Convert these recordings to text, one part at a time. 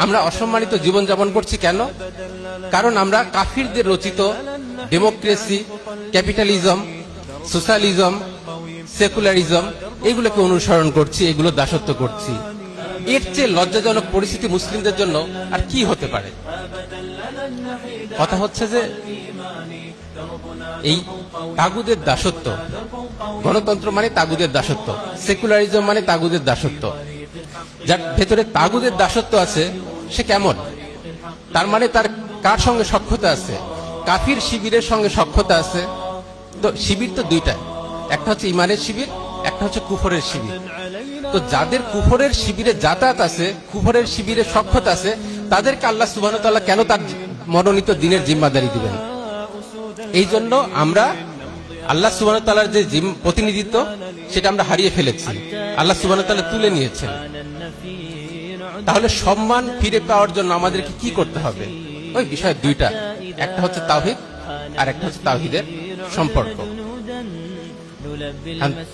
আমরা অসম্মানিত জীবনযাপন করছি কেন? কারণ আমরা কাফিরদের রচিত ডেমোক্রেসি, ক্যাপিটালিজম, সোশ্যালিজম, সেকুলারিজম এগুলোকে অনুসরণ করছি, এগুলো দাসত্ব করছি। এর চেয়ে লজ্জাজনক পরিস্থিতি মুসলিমদের জন্য আর কি হতে পারে? কথা হচ্ছে যে এই তাগুদের দাসত্ব, গণতন্ত্র মানে তাগুদের দাসত্ব, সেকুলারিজম মানে তাগুদের দাসত্ব। যার ভেতরে তাগুদের দাসত্ব আছে সে কেমন? তার মানে তার কার সঙ্গে সখ্যতা আছে? কাফির শিবিরের সঙ্গে সখ্যতা আছে। তো শিবির তো দুইটা, একটা হচ্ছে ইমানের শিবির, একটা হচ্ছে কুফরের শিবির। তো যাদের কুফরের শিবিরে যাতায়াত আছে, কুফরের শিবিরে সখ্যতা আছে, তাদেরকে আল্লাহ সুবহানাহু ওয়া তাআলা কেন তার মনোনীত দিনের জিম্মাদারি দিবেন? এই জন্য আমরা আল্লাহ সুবহানাহু ওয়া তাআলার যে প্রতিনিধিত্ব সেটা আমরা হারিয়ে ফেলেছি, আল্লাহ সুবহানাহু ওয়া তাআলা তুলে নিয়েছেন। তাহলে সম্মান ফিরে পাওয়ার জন্য আমাদেরকে কি করতে হবে? ওই বিষয় দুইটা, একটা হচ্ছে তাওহীদ আর একটা হচ্ছে তাওহীদের সম্পর্ক।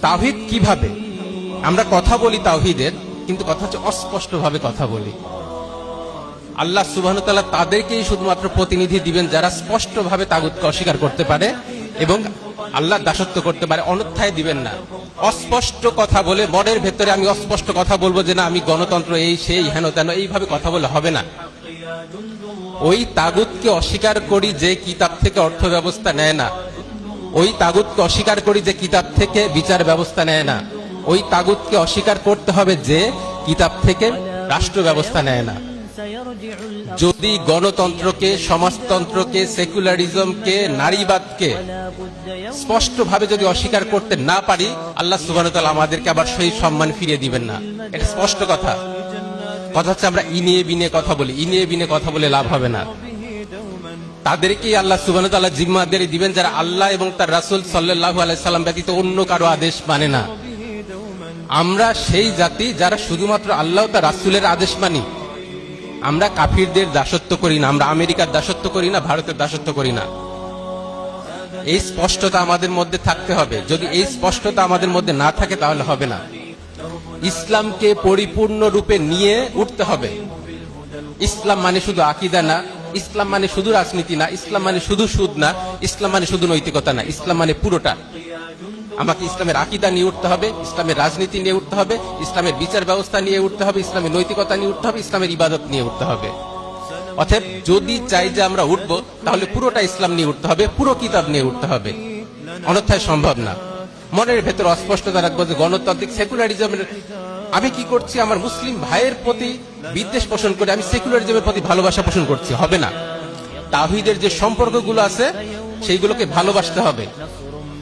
তাওহীদ কিভাবে? আমরা কথা বলি তাওহীদের, কিন্তু কথা হচ্ছে অস্পষ্ট ভাবে কথা বলি। আল্লাহ সুবহানাহু ওয়া তাআলা তাদেরকেই শুধুমাত্র প্রতিনিধি দিবেন যারা স্পষ্ট ভাবে তাগুতকে অস্বীকার করতে পারে এবং আল্লাহর দাসত্ব করতে পারে, অন্যথায় দিবেন না। অস্পষ্ট কথা বলে মনের ভেতরে আমি অস্পষ্ট কথা বলবো যে না আমি গণতন্ত্র এই সেই হেন তেন, এইভাবে কথা বলে হবে না। ওই তাগুতকে অস্বীকার করি যে কিতাব থেকে অর্থ ব্যবস্থা নেয় না, ওই তাগুতকে অস্বীকার করি যে কিতাব থেকে বিচার ব্যবস্থা নেয় না, ওই তাগুতকে অস্বীকার করতে হবে যে কিতাব থেকে রাষ্ট্র ব্যবস্থা নেয় না। যদি গণতন্ত্রকে, সমাজতন্ত্রকে, সেকুলারিজমকে, নারীবাদকে স্পষ্টভাবে যদি অস্বীকার করতে না পারি, আল্লাহ সুবহানাহু ওয়া তাআলা আমাদেরকে আবার সেই সম্মান ফিরিয়ে দিবেন না। এটা স্পষ্ট কথা। কথা হচ্ছে আমরা ইনিয়ে বিনিয়ে কথা বলি, ইনিয়ে বিনিয়ে কথা বলে লাভ হবে না। তাদেরকেই আল্লাহ সুবহানাহু ওয়া তাআলা জিম্মাদারি দিবেন যারা আল্লাহ এবং তার রাসূল সাল্লাল্লাহু আলাইহি সাল্লাম ব্যতীত অন্য কারো আদেশ মানে না। আমরা সেই জাতি যারা শুধুমাত্র আল্লাহ ও তার রাসূলের আদেশ মানি। আমরা কাফিরদের দাসত্ব করি না, আমরা আমেরিকার দাসত্ব করি না, ভারতের দাসত্ব করি না। এই স্পষ্টতা আমাদের মধ্যে থাকতে হবে। যদি এই স্পষ্টতা আমাদের মধ্যে না থাকে তাহলে হবে না। ইসলামকে পরিপূর্ণ রূপে নিয়ে উঠতে হবে। ইসলাম মানে শুধু আকীদা না, ইসলাম মানে শুধু রাজনীতি না, ইসলাম মানে শুধু সুদ না, ইসলাম মানে শুধু নৈতিকতা না, ইসলাম মানে পুরোটা। আমাকে ইসলামের আকীদা নিয়ে উঠতে হবে, ইসলামের রাজনীতি নিয়ে উঠতে হবে, ইসলামের বিচার ব্যবস্থা নিয়ে উঠতে হবে, ইসলামের নৈতিকতা নিয়ে উঠতে হবে, ইসলামের ইবাদত নিয়ে উঠতে হবে। অতএব যদি চাই যে আমরা উঠবো, তাহলে পুরোটা ইসলাম নিয়ে উঠতে হবে, পুরো কিতাব নিয়ে উঠতে হবে, অন্যথায় সম্ভব না। মনের ভেতর অস্পষ্টতা রাখবো যে গণতান্ত্রিক সেকুলারিজমের আমি কি করছি, আমার মুসলিম ভাইয়ের প্রতি বিদ্বেষ পোষণ করে আমি সেকুলারিজমের প্রতি ভালোবাসা পোষণ করছি, হবে না। তাওহীদের যে সম্পর্কগুলো আছে সেইগুলোকে ভালোবাসতে হবে।